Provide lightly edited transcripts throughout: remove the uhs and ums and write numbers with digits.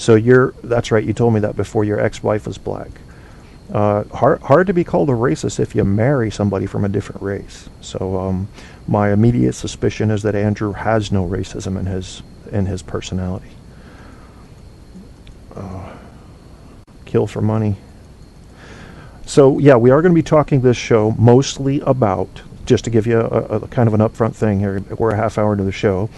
So that's right, you told me that before, your ex-wife was black. Hard to be called a racist if you marry somebody from a different race. So my immediate suspicion is that Andrew has no racism in his personality. Kill for money. So yeah, we are going to be talking this show mostly about, just to give you a kind of an upfront thing here, we're a half hour into the show,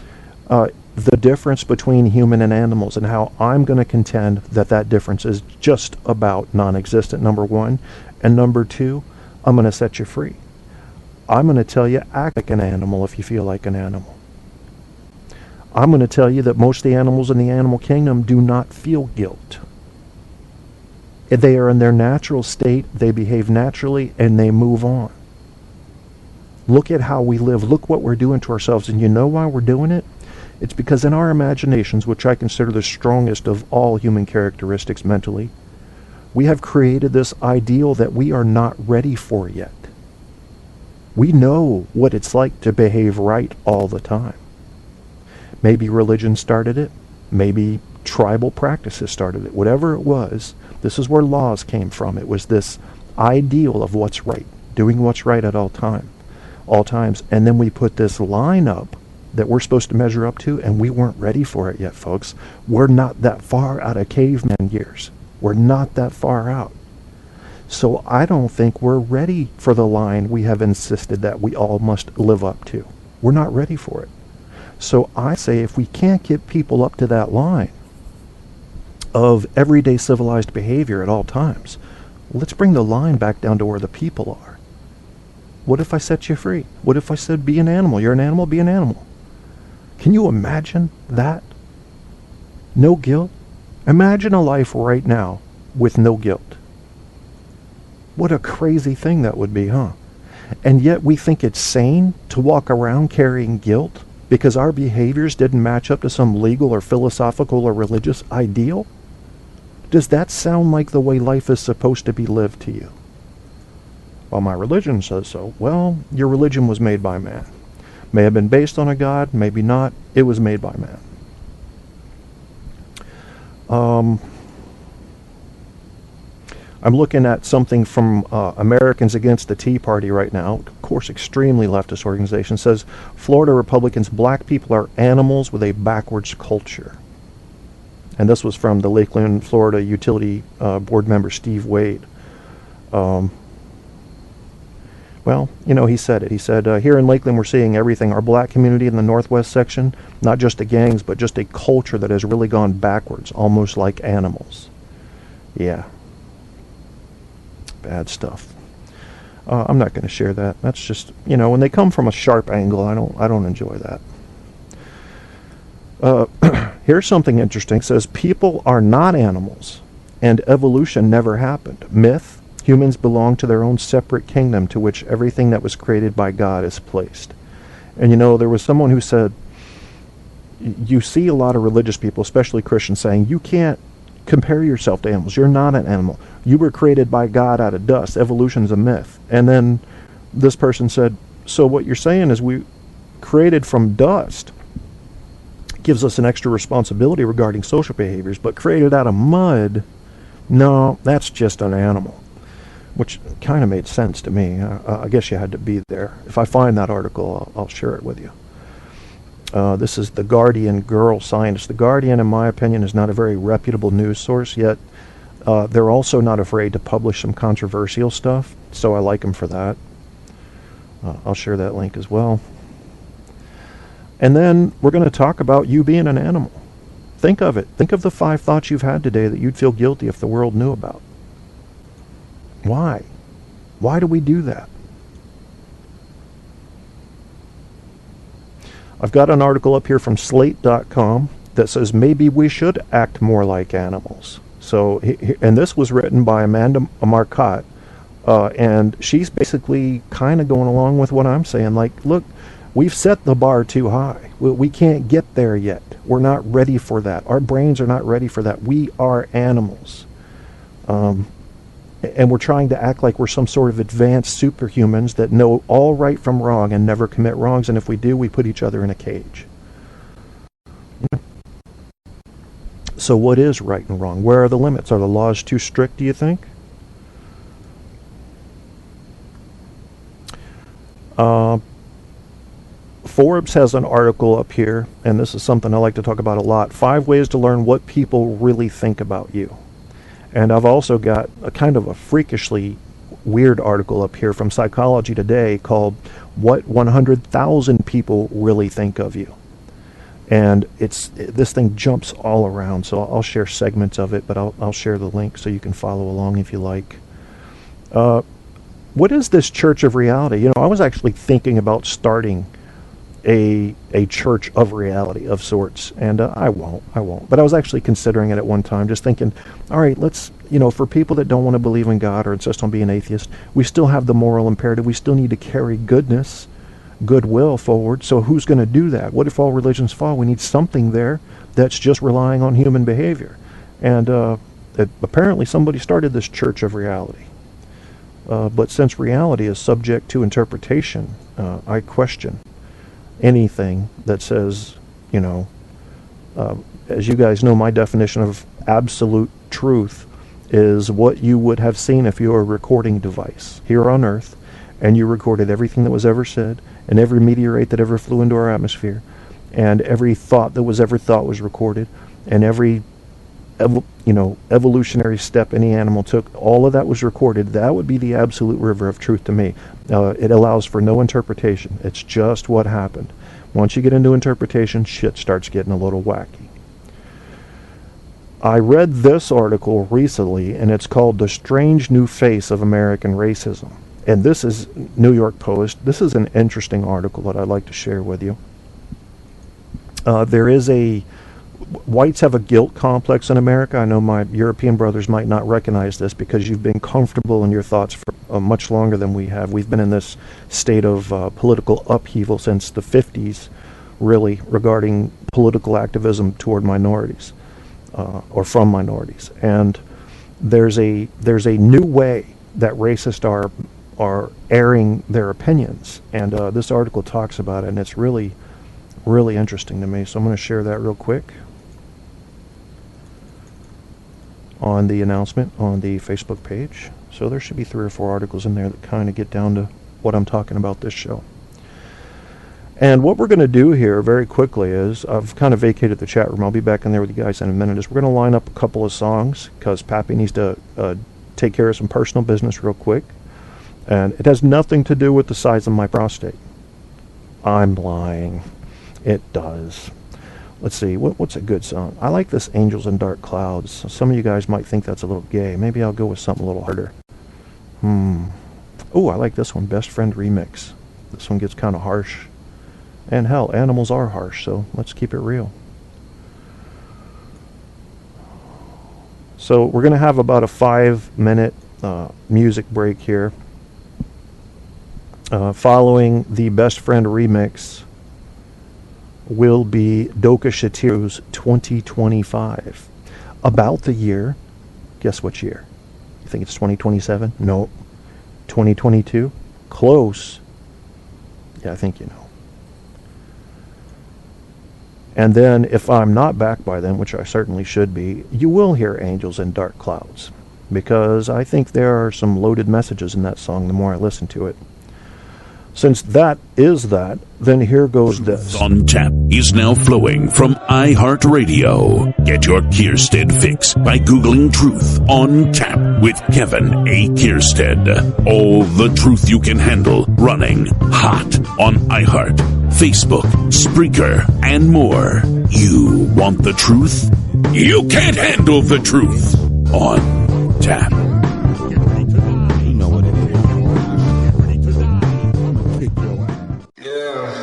the difference between human and animals, and how I'm going to contend that difference is just about non-existent, number one. And number two, I'm going to set you free. I'm going to tell you, act like an animal if you feel like an animal. I'm going to tell you that most of the animals in the animal kingdom do not feel guilt. They are in their natural state, they behave naturally, and they move on. Look at how we live. Look what we're doing to ourselves. And you know why we're doing it? It's because in our imaginations, which I consider the strongest of all human characteristics mentally, we have created this ideal that we are not ready for yet. We know what it's like to behave right all the time. Maybe religion started it. Maybe tribal practices started it. Whatever it was, this is where laws came from. It was this ideal of what's right, doing what's right at all times. And then we put this line up that we're supposed to measure up to, and we weren't ready for it yet, folks. We're not that far out of caveman years. We're not that far out. So I don't think we're ready for the line we have insisted that we all must live up to. We're not ready for it. So I say, if we can't get people up to that line of everyday civilized behavior at all times, let's bring the line back down to where the people are. What if I set you free? What if I said, be an animal? You're an animal, be an animal. Can you imagine that? No guilt? Imagine a life right now with no guilt. What a crazy thing that would be, huh? And yet we think it's sane to walk around carrying guilt because our behaviors didn't match up to some legal or philosophical or religious ideal? Does that sound like the way life is supposed to be lived to you? Well, my religion says so. Well, your religion was made by man. May have been based on a god, maybe not. It was made by man. I'm looking at something from Americans Against the Tea Party right now. Of course, extremely leftist organization. Says, Florida Republicans, black people are animals with a backwards culture. And this was from the Lakeland, Florida Utility Board member Steve Wade. Well, you know, he said it. He said, here in Lakeland we're seeing everything. Our black community in the Northwest section, not just the gangs, but just a culture that has really gone backwards, almost like animals. Yeah. Bad stuff. I'm not going to share that. That's just, you know, when they come from a sharp angle, I don't enjoy that. Here's something interesting. It says, people are not animals, and evolution never happened. Myth. Humans belong to their own separate kingdom to which everything that was created by God is placed. And you know, there was someone who said, you see a lot of religious people, especially Christians, saying, you can't compare yourself to animals. You're not an animal. You were created by God out of dust. Evolution's a myth. And then this person said, so what you're saying is we created from dust gives us an extra responsibility regarding social behaviors, but created out of mud, no, that's just an animal. Which kind of made sense to me. I guess you had to be there. If I find that article, I'll share it with you. This is The Guardian Girl Scientist. The Guardian, in my opinion, is not a very reputable news source, yet they're also not afraid to publish some controversial stuff, so I like them for that. I'll share that link as well. And then we're going to talk about you being an animal. Think of it. Think of the 5 thoughts you've had today that you'd feel guilty if the world knew about. Why? Why do we do that? I've got an article up here from Slate.com that says maybe we should act more like animals. So, and this was written by Amanda Marcotte, and she's basically kind of going along with what I'm saying. Like, look, we've set the bar too high. We can't get there yet. We're not ready for that. Our brains are not ready for that. We are animals. And we're trying to act like we're some sort of advanced superhumans that know all right from wrong and never commit wrongs, and if we do, we put each other in a cage. So what is right and wrong? Where are the limits? Are the laws too strict, do you think? Forbes has an article up here, and this is something I like to talk about a lot. 5 ways to learn what people really think about you. And I've also got a kind of a freakishly weird article up here from Psychology Today called What 100,000 People Really Think of You. And this thing jumps all around, so I'll share segments of it, but I'll share the link so you can follow along if you like. What is this Church of Reality? You know, I was actually thinking about starting a church of reality of sorts, and I won't, but I was actually considering it at one time, just thinking, all right, let's, you know, for people that don't want to believe in God or insist on being atheist, we still have the moral imperative. We still need to carry goodwill forward. So who's going to do that? What if all religions fall? We need something there that's just relying on human behavior. And apparently somebody started this Church of Reality. But since reality is subject to interpretation, I question anything that says, you know, as you guys know, my definition of absolute truth is what you would have seen if you were a recording device here on Earth, and you recorded everything that was ever said, and every meteorite that ever flew into our atmosphere, and every thought that was ever thought was recorded, and every evolutionary step any animal took, all of that was recorded. That would be the absolute river of truth to me. It allows for no interpretation. It's just what happened. Once you get into interpretation, shit starts getting a little wacky. I read this article recently, and it's called The Strange New Face of American Racism. And this is New York Post. This is an interesting article that I'd like to share with you. Whites have a guilt complex in America. I know my European brothers might not recognize this because you've been comfortable in your thoughts for much longer than we have. We've been in this state of political upheaval since the 50s, really, regarding political activism toward minorities, or from minorities. And there's a new way that racists are airing their opinions. And this article talks about it, and it's really, really interesting to me. So I'm going to share that real quick on the announcement on the Facebook page. So there should be 3 or 4 articles in there that kind of get down to what I'm talking about this show. And what we're going to do here very quickly is, I've kind of vacated the chat room. I'll be back in there with you guys in a minute. Is we're going to line up a couple of songs because Pappy needs to take care of some personal business real quick. And it has nothing to do with the size of my prostate. I'm lying. It does. Let's see, what's a good song? I like this Angels in Dark Clouds. Some of you guys might think that's a little gay. Maybe I'll go with something a little harder. Oh, I like this one, Best Friend Remix. This one gets kind of harsh. And hell, animals are harsh, so let's keep it real. So we're going to have about a 5-minute music break here. Following the Best Friend Remix will be Doka Shatiru's 2025. About the year. Guess which year? You think it's 2027? No. 2022? Close. Yeah, I think you know. And then, if I'm not back by then, which I certainly should be, you will hear Angels in Dark Clouds. Because I think there are some loaded messages in that song the more I listen to it. Since that is that, then here goes this. On Tap is now flowing from iHeartRadio. Get your Kierstead fix by Googling Truth on Tap with Kevin A. Kierstead. All the truth you can handle running hot on iHeart, Facebook, Spreaker, and more. You want the truth? You can't handle the truth on Tap.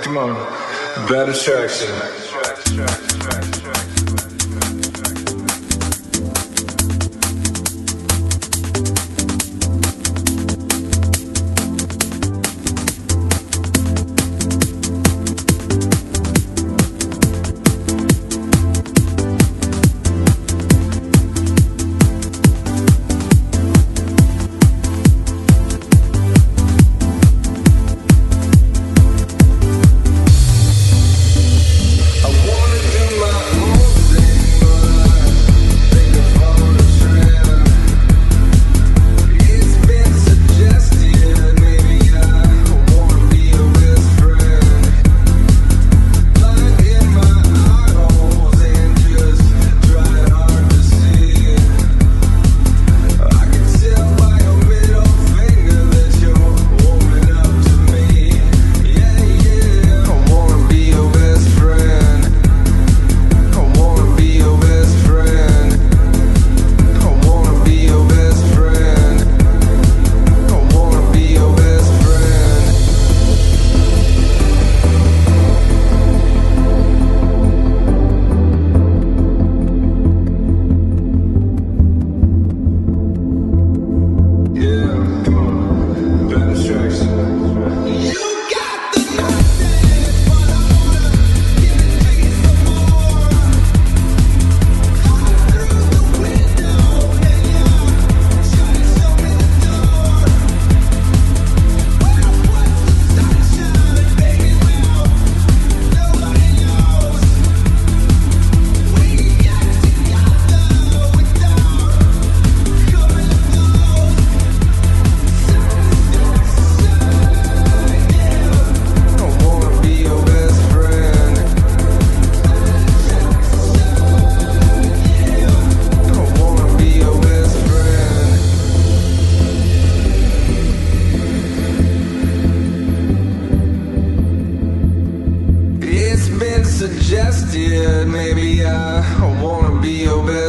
Come on, bad attraction. I wanna do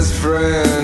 best friend.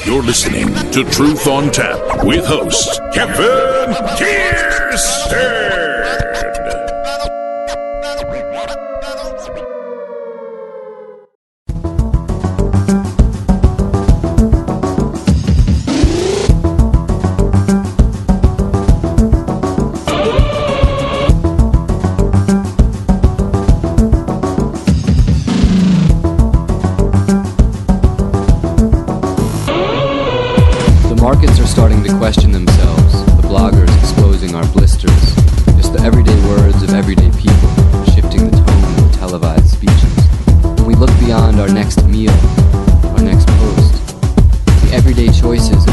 You're listening to Truth on Tap with host Kevin Kierstead. Markets are starting to question themselves, the bloggers exposing our blisters, just the everyday words of everyday people, shifting the tone of televised speeches. When we look beyond our next meal, our next post, the everyday choices